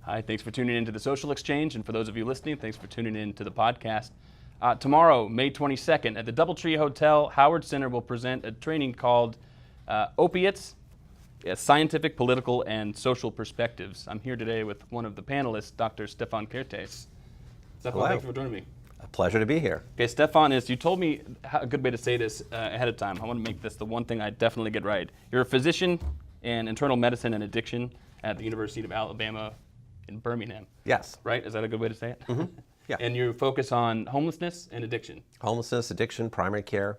Hi, thanks for tuning in to the Social Exchange, and for those of you listening, thanks for tuning in to the podcast. Tomorrow, May 22nd, at the Doubletree Hotel, Howard Center will present a training called Opiates, Scientific, Political, and Social Perspectives. I'm here today with one of the panelists, Dr. Stefan Kertész. Stefan, thank you for joining me. A pleasure to be here. Okay, Stefan, you told me a good way to say this ahead of time. I want to make this the one thing I definitely get right. You're a physician in internal medicine and addiction at the University of Alabama in Birmingham. Yes. Right? Is that a good way to say it? Mm-hmm. Yeah. And you focus on homelessness and addiction. Homelessness, addiction, primary care.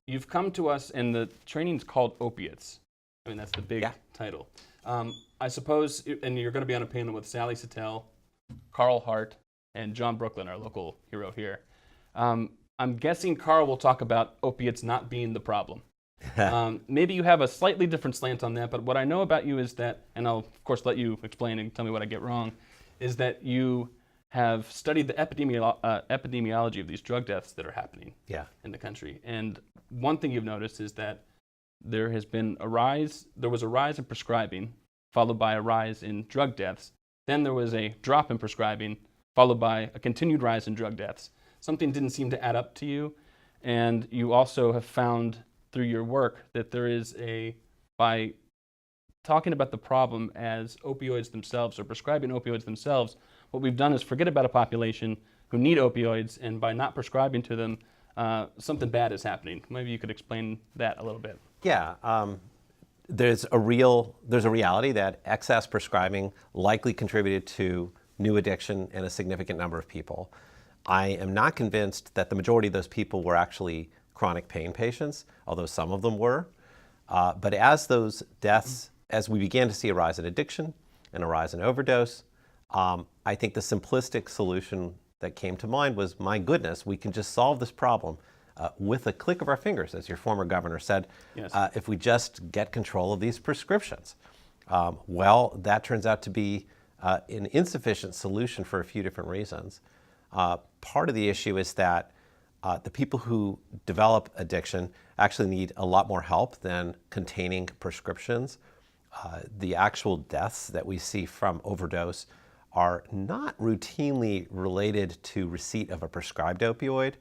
You've come to us, and the training's called Opiates. I mean, that's the big title. I suppose, and you're going to be on a panel with Sally Sattel, Carl Hart, and John Brooklyn, our local hero here. I'm guessing Carl will talk about opiates not being the problem. Maybe you have a slightly different slant on that, but what I know about you is that, and I'll of course let you explain and tell me what I get wrong, is that you have studied the epidemiology of these drug deaths that are happening in the country. And one thing you've noticed is that there was a rise in prescribing, followed by a rise in drug deaths. Then there was a drop in prescribing, followed by a continued rise in drug deaths. Something didn't seem to add up to you, and you also have found through your work that there is by talking about the problem as opioids themselves or prescribing opioids themselves, what we've done is forget about a population who need opioids, and by not prescribing to them, something bad is happening. Maybe you could explain that a little bit. Yeah. There's a reality that excess prescribing likely contributed to new addiction in a significant number of people. I am not convinced that the majority of those people were actually chronic pain patients, although some of them were. But as those deaths, as we began to see a rise in addiction and a rise in overdose, I think the simplistic solution that came to mind was, my goodness, we can just solve this problem with a click of our fingers, as your former governor said, if we just get control of these prescriptions. Well, that turns out to be an insufficient solution for a few different reasons. Part of the issue is that the people who develop addiction actually need a lot more help than containing prescriptions. The actual deaths that we see from overdose are not routinely related to receipt of a prescribed opioid.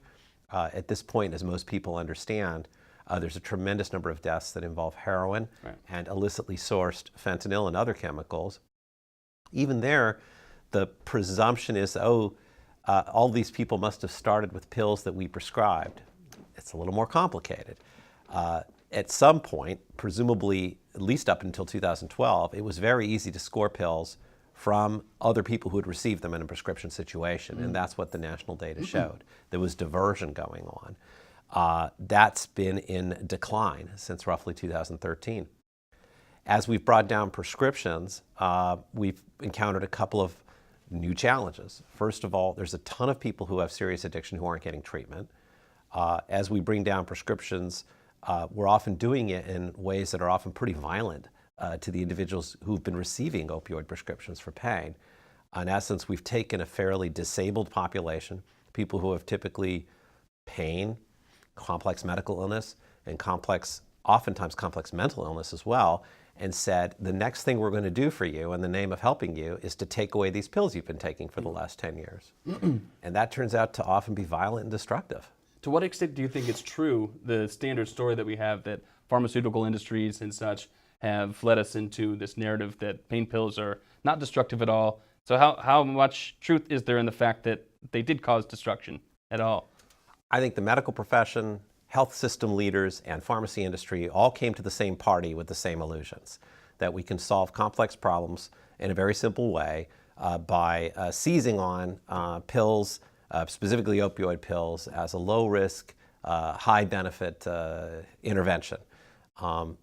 At this point, as most people understand, there's a tremendous number of deaths that involve heroin and illicitly sourced fentanyl and other chemicals. Even there, the presumption is, all these people must have started with pills that we prescribed. It's a little more complicated. At some point, presumably at least up until 2012, it was very easy to score pills from other people who had received them in a prescription situation, and that's what the national data showed. There was diversion going on. That's been in decline since roughly 2013. As we've brought down prescriptions, we've encountered a couple of new challenges. First of all, there's a ton of people who have serious addiction who aren't getting treatment. As we bring down prescriptions, we're often doing it in ways that are often pretty violent to the individuals who've been receiving opioid prescriptions for pain. In essence, we've taken a fairly disabled population, people who have typically pain, complex medical illness, and oftentimes complex mental illness as well, and said, the next thing we're going to do for you in the name of helping you is to take away these pills you've been taking for the last 10 years. And that turns out to often be violent and destructive. To what extent do you think it's true, the standard story that we have, that pharmaceutical industries and such have led us into this narrative that pain pills are not destructive at all? So how much truth is there in the fact that they did cause destruction at all? I think the medical profession, health system leaders, and pharmacy industry all came to the same party with the same illusions, that we can solve complex problems in a very simple way by seizing on pills, specifically opioid pills, as a low-risk, high-benefit intervention. And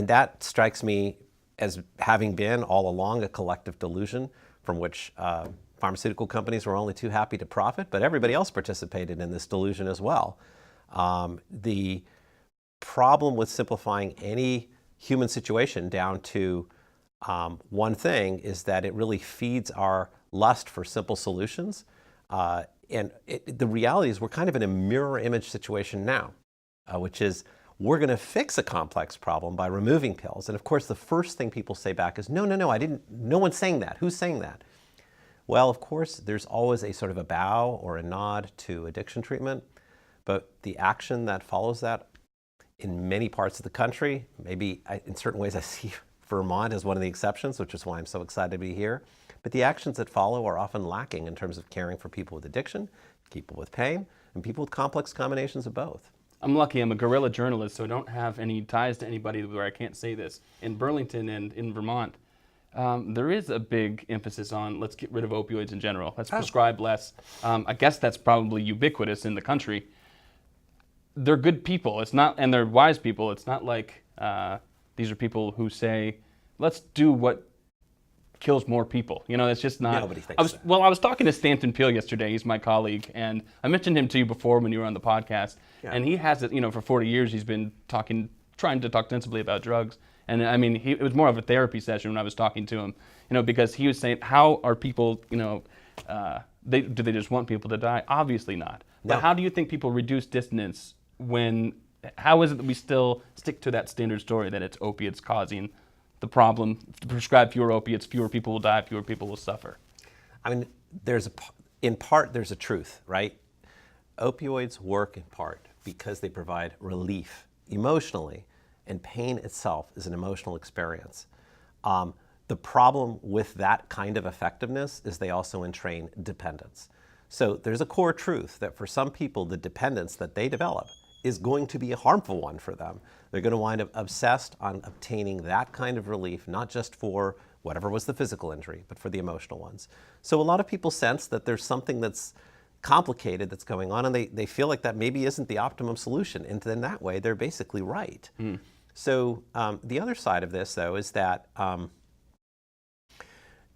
that strikes me as having been all along a collective delusion from which pharmaceutical companies were only too happy to profit, but everybody else participated in this delusion as well. The problem with simplifying any human situation down to one thing is that it really feeds our lust for simple solutions. The reality is we're kind of in a mirror image situation now, which is we're going to fix a complex problem by removing pills. And of course, the first thing people say back is, no, no one's saying that. Who's saying that? Well, of course, there's always a sort of a bow or a nod to addiction treatment, but the action that follows that in many parts of the country, maybe in certain ways I see Vermont as one of the exceptions, which is why I'm so excited to be here. But the actions that follow are often lacking in terms of caring for people with addiction, people with pain, and people with complex combinations of both. I'm lucky. I'm a guerrilla journalist, so I don't have any ties to anybody where I can't say this. In Burlington and in Vermont, there is a big emphasis on let's get rid of opioids in general. Let's prescribe less. I guess that's probably ubiquitous in the country. They're good people. It's not, and they're wise people. It's not like these are people who say, let's do what kills more people. You know, it's just not. Nobody thinks that. Well, I was talking to Stanton Peele yesterday. He's my colleague, and I mentioned him to you before when you were on the podcast. Yeah. And he has it. You know, for 40 years he's been trying to talk sensibly about drugs. And I mean, it was more of a therapy session when I was talking to him. You know, because he was saying, how are people? You know, do they just want people to die? Obviously not. No. But how do you think people reduce dissonance when? How is it that we still stick to that standard story that it's opiates causing the problem? To prescribe fewer opiates, fewer people will die, fewer people will suffer. I mean, in part, there's a truth, right? Opioids work in part because they provide relief emotionally, and pain itself is an emotional experience. The problem with that kind of effectiveness is they also entrain dependence. So there's a core truth that for some people, the dependence that they develop is going to be a harmful one for them. They're going to wind up obsessed on obtaining that kind of relief, not just for whatever was the physical injury, but for the emotional ones. So a lot of people sense that there's something that's complicated that's going on, and they feel like that maybe isn't the optimum solution. And in that way, they're basically right. So the other side of this, though, is that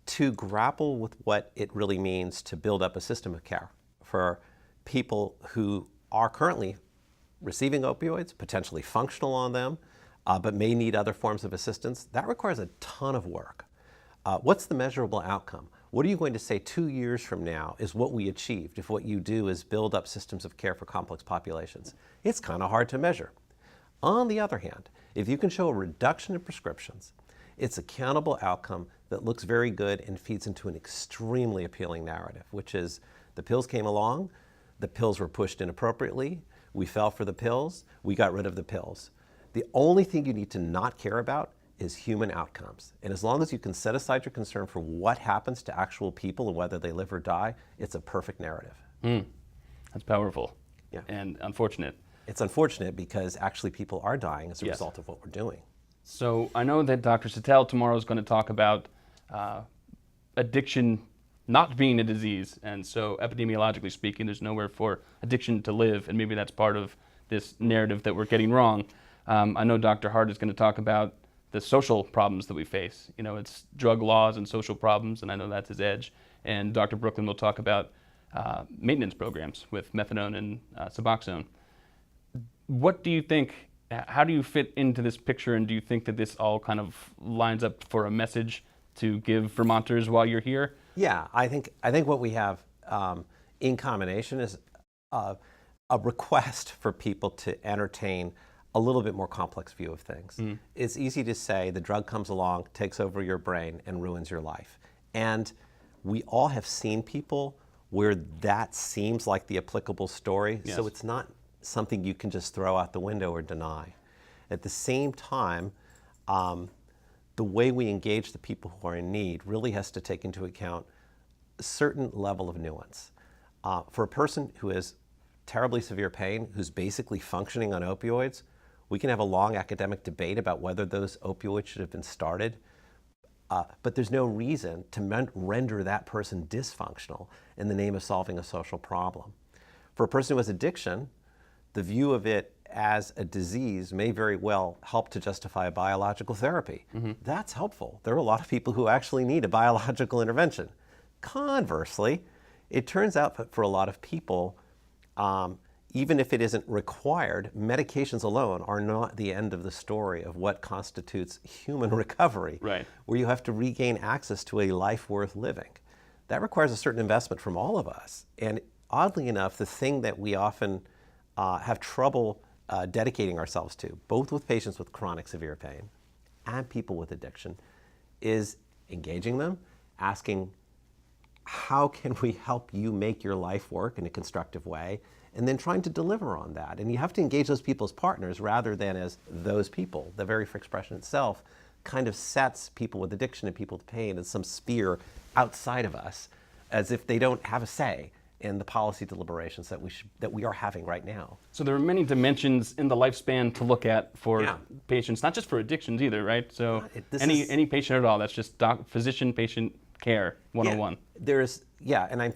to grapple with what it really means to build up a system of care for people who are currently receiving opioids, potentially functional on them, but may need other forms of assistance, that requires a ton of work. What's the measurable outcome? What are you going to say 2 years from now is what we achieved if what you do is build up systems of care for complex populations? It's kind of hard to measure. On the other hand, if you can show a reduction in prescriptions, it's a countable outcome that looks very good and feeds into an extremely appealing narrative, which is the pills came along, the pills were pushed inappropriately, we fell for the pills, we got rid of the pills. The only thing you need to not care about is human outcomes. And as long as you can set aside your concern for what happens to actual people and whether they live or die, it's a perfect narrative. That's powerful. Yeah. And unfortunate. It's unfortunate because actually people are dying as a result of what we're doing. So I know that Dr. Sattel tomorrow is going to talk about addiction not being a disease, and so epidemiologically speaking, there's nowhere for addiction to live, and maybe that's part of this narrative that we're getting wrong. I know Dr. Hart is going to talk about the social problems that we face. You know, it's drug laws and social problems, and I know that's his edge. And Dr. Brooklyn will talk about maintenance programs with methadone and Suboxone. What do you think, how do you fit into this picture, and do you think that this all kind of lines up for a message to give Vermonters while you're here? Yeah, I think what we have in combination is a request for people to entertain a little bit more complex view of things. It's easy to say the drug comes along, takes over your brain, and ruins your life. And we all have seen people where that seems like the applicable story, so it's not something you can just throw out the window or deny. At the same time, the way we engage the people who are in need really has to take into account a certain level of nuance. For a person who has terribly severe pain, who's basically functioning on opioids, we can have a long academic debate about whether those opioids should have been started, but there's no reason to render that person dysfunctional in the name of solving a social problem. For a person who has addiction, the view of it as a disease may very well help to justify a biological therapy. That's helpful. There are a lot of people who actually need a biological intervention. Conversely, it turns out that for a lot of people, even if it isn't required, medications alone are not the end of the story of what constitutes human recovery, where you have to regain access to a life worth living. That requires a certain investment from all of us. And oddly enough, the thing that we often have trouble dedicating ourselves to, both with patients with chronic severe pain and people with addiction, is engaging them, asking, how can we help you make your life work in a constructive way, and then trying to deliver on that. And you have to engage those people as partners rather than as those people. The very expression itself kind of sets people with addiction and people with pain in some sphere outside of us, as if they don't have a say in the policy deliberations that we are having right now. So there are many dimensions in the lifespan to look at for patients, not just for addictions either, right? So any patient at all, that's just physician-patient care 101.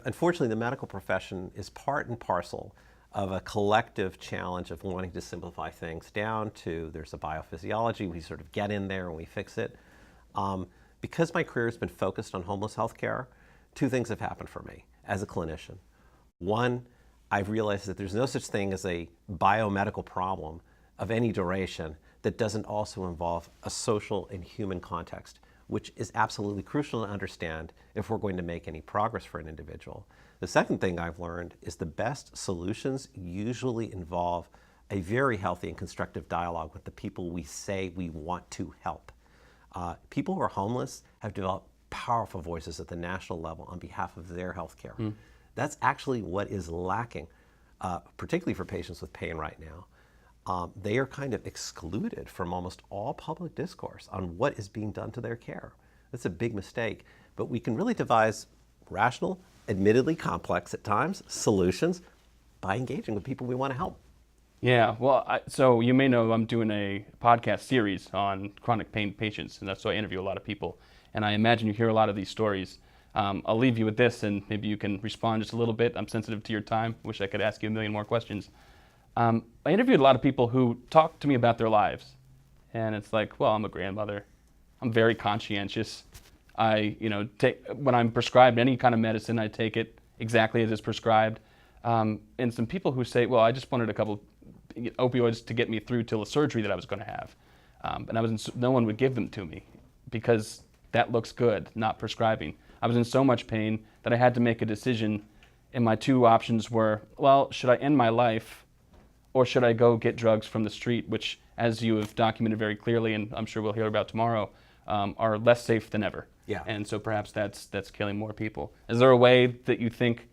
Unfortunately the medical profession is part and parcel of a collective challenge of wanting to simplify things down to, there's a biophysiology, we sort of get in there and we fix it. Because my career has been focused on homeless healthcare, two things have happened for me as a clinician. One, I've realized that there's no such thing as a biomedical problem of any duration that doesn't also involve a social and human context, which is absolutely crucial to understand if we're going to make any progress for an individual. The second thing I've learned is the best solutions usually involve a very healthy and constructive dialogue with the people we say we want to help. People who are homeless have developed powerful voices at the national level on behalf of their health care. That's actually what is lacking, particularly for patients with pain right now. They are kind of excluded from almost all public discourse on what is being done to their care. That's a big mistake, but we can really devise rational, admittedly complex at times, solutions by engaging with people we want to help. Yeah, well, so you may know I'm doing a podcast series on chronic pain patients, and that's so I interview a lot of people. And I imagine you hear a lot of these stories. I'll leave you with this, and maybe you can respond just a little bit. I'm sensitive to your time. Wish I could ask you a million more questions. I interviewed a lot of people who talked to me about their lives. And it's like, well, I'm a grandmother. I'm very conscientious. When I'm prescribed any kind of medicine, I take it exactly as it's prescribed. And some people who say, well, I just wanted a couple opioids to get me through till a surgery that I was going to have. And no one would give them to me because that looks good, not prescribing. I was in so much pain that I had to make a decision, and my two options were, well, should I end my life or should I go get drugs from the street, which, as you have documented very clearly, and I'm sure we'll hear about tomorrow, are less safe than ever. Yeah. And so perhaps that's killing more people. Is there a way that you think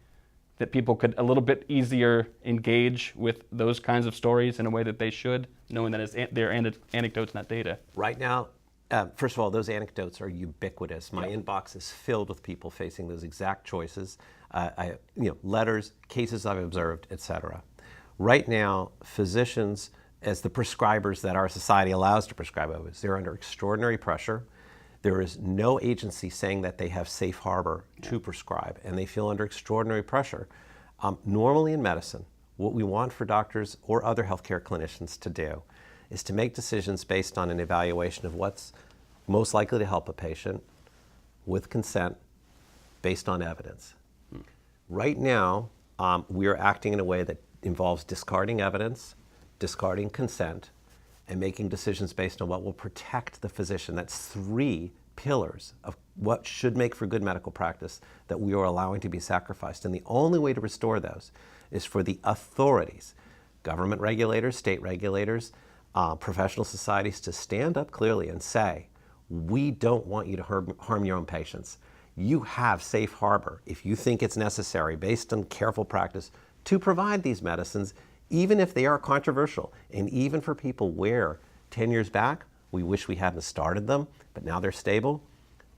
that people could a little bit easier engage with those kinds of stories in a way that they should, knowing that they're anecdotes, not data? Right now, first of all, those anecdotes are ubiquitous. My inbox is filled with people facing those exact choices, letters, cases I've observed, etc. Right now, physicians, as the prescribers that our society allows to prescribe opioids, they're under extraordinary pressure. There is no agency saying that they have safe harbor to prescribe, and they feel under extraordinary pressure. Normally in medicine, what we want for doctors or other healthcare clinicians to do is to make decisions based on an evaluation of what's most likely to help a patient with consent based on evidence. Right now, we are acting in a way that involves discarding evidence, discarding consent, and making decisions based on what will protect the physician. That's three pillars of what should make for good medical practice that we are allowing to be sacrificed. And the only way to restore those is for the authorities, government regulators, state regulators, professional societies to stand up clearly and say, we don't want you to harm your own patients. You have safe harbor if you think it's necessary based on careful practice to provide these medicines, even if they are controversial, and even for people where 10 years back, we wish we hadn't started them, but now they're stable.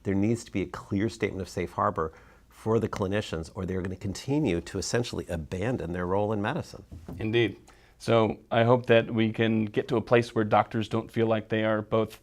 There needs to be a clear statement of safe harbor for the clinicians, or they're going to continue to essentially abandon their role in medicine. Indeed. So I hope that we can get to a place where doctors don't feel like they are both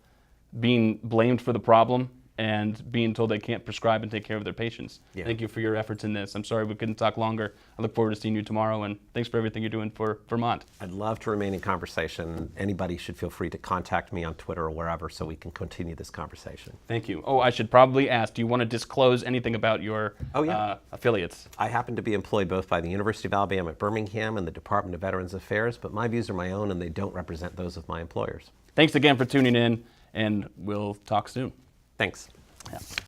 being blamed for the problem and being told they can't prescribe and take care of their patients. Yeah. Thank you for your efforts in this. I'm sorry we couldn't talk longer. I look forward to seeing you tomorrow, and thanks for everything you're doing for Vermont. I'd love to remain in conversation. Anybody should feel free to contact me on Twitter or wherever so we can continue this conversation. Thank you. Oh, I should probably ask, do you want to disclose anything about your affiliates? I happen to be employed both by the University of Alabama at Birmingham and the Department of Veterans Affairs, but my views are my own and they don't represent those of my employers. Thanks again for tuning in, and we'll talk soon. Thanks. Yeah.